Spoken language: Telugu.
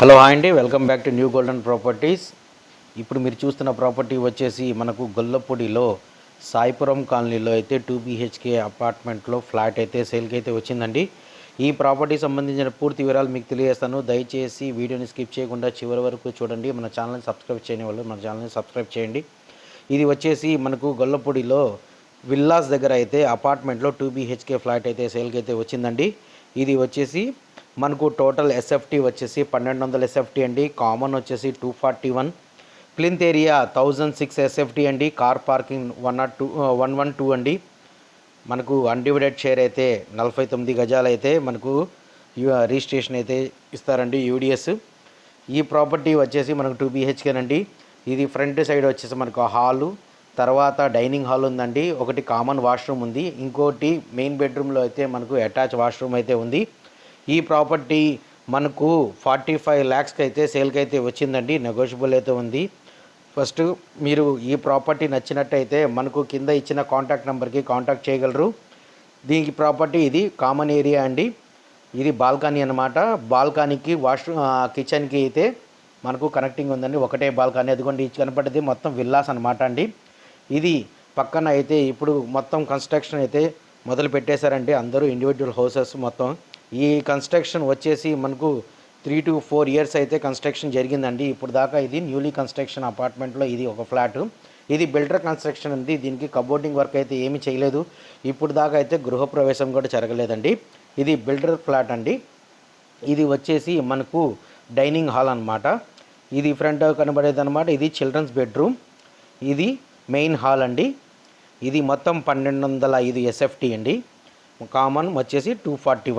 హలో హాయ్ అండి, welcome back to new golden properties. ఇప్పుడు మీరు చూస్తున్న ప్రాపర్టీ వచ్చేసి మనకు గొల్లపూడిలో సాయిపురం కాలనీలో అయితే 2 BHK అపార్ట్మెంట్లో ఫ్లాట్ అయితే సేల్కి అయితే వచ్చిందండి. ఈ ప్రాపర్టీ సంబంధించిన పూర్తి వివరాలు మీకు తెలియజేస్తాను. దయచేసి వీడియోని స్కిప్ చేయకుండా చివరి వరకు చూడండి. మన ఛానల్ని సబ్స్క్రైబ్ చేయని వాళ్ళు మన ఛానల్ని సబ్స్క్రైబ్ చేయండి. ఇది వచ్చేసి మనకు గొల్లపూడిలో విల్లాస్ దగ్గర అయితే అపార్ట్మెంట్లో 2 BHK ఫ్లాట్ అయితే సేల్కి అయితే వచ్చిందండి. ఇది వచ్చేసి మనకు టోటల్ ఎస్ఎఫ్టీ వచ్చేసి 1200 ఎస్ఎఫ్టీ అండి. కామన్ వచ్చేసి 241, ప్లింత్ ఏరియా 1006 ఎస్ఎఫ్టీ అండి. కార్ పార్కింగ్ 112 అండి. మనకు అన్డివైడెడ్ షేర్ అయితే 49 గజాలు అయితే మనకు రిజిస్ట్రేషన్ అయితే ఇస్తారండి, యూడిఎస్. ఈ ప్రాపర్టీ వచ్చేసి మనకు 2 BHK అండి. ఇది ఫ్రంట్ సైడ్ వచ్చేసి మనకు హాలు, తర్వాత డైనింగ్ హాల్ ఉందండి. ఒకటి కామన్ వాష్రూమ్ ఉంది, ఇంకోటి మెయిన్ బెడ్రూమ్లో అయితే మనకు అటాచ్ వాష్రూమ్ అయితే ఉంది. ఈ ప్రాపర్టీ మనకు 45 lakhsకి అయితే సేల్కి అయితే వచ్చిందండి. నెగోషియబుల్ అయితే ఉంది. ఫస్ట్ మీరు ఈ ప్రాపర్టీ నచ్చినట్టయితే మనకు కింద ఇచ్చిన కాంటాక్ట్ నెంబర్కి కాంటాక్ట్ చేయగలరు. దీనికి ప్రాపర్టీ ఇది కామన్ ఏరియా అండి. ఇది బాల్కనీ అనమాట. బాల్కనీకి వాష్రూమ్ కిచెన్కి అయితే మనకు కనెక్టింగ్ ఉందండి. ఒకటే బాల్కనీ, అదిగోండి కనపడేది మొత్తం విల్లాస్ అనమాట అండి. ఇది పక్కన అయితే ఇప్పుడు మొత్తం కన్స్ట్రక్షన్ అయితే మొదలు పెట్టేశారండి. అందరూ ఇండివిజువల్ హౌసెస్ మొత్తం. ఈ కన్స్ట్రక్షన్ వచ్చేసి మనకు 3 to 4 years అయితే కన్స్ట్రక్షన్ జరిగిందండి. ఇప్పుడు దాకా ఇది న్యూలీ కన్స్ట్రక్షన్ అపార్ట్మెంట్లో ఇది ఒక ఫ్లాట్. ఇది బిల్డర్ కన్స్ట్రక్షన్ ఉంది. దీనికి కబోర్డింగ్ వర్క్ అయితే ఏమీ చేయలేదు. ఇప్పుడు దాకా అయితే గృహప్రవేశం కూడా జరగలేదండి. ఇది బిల్డర్ ఫ్లాట్ అండి. ఇది వచ్చేసి మనకు డైనింగ్ హాల్ అనమాట. ఇది ఫ్రంట్ కనబడేది అనమాట. ఇది చిల్డ్రన్స్ బెడ్రూమ్, ఇది మెయిన్ హాల్ అండి. ఇది మొత్తం 1205 ఎస్ఎఫ్టీ అండి. కామన్ వచ్చేసి 241.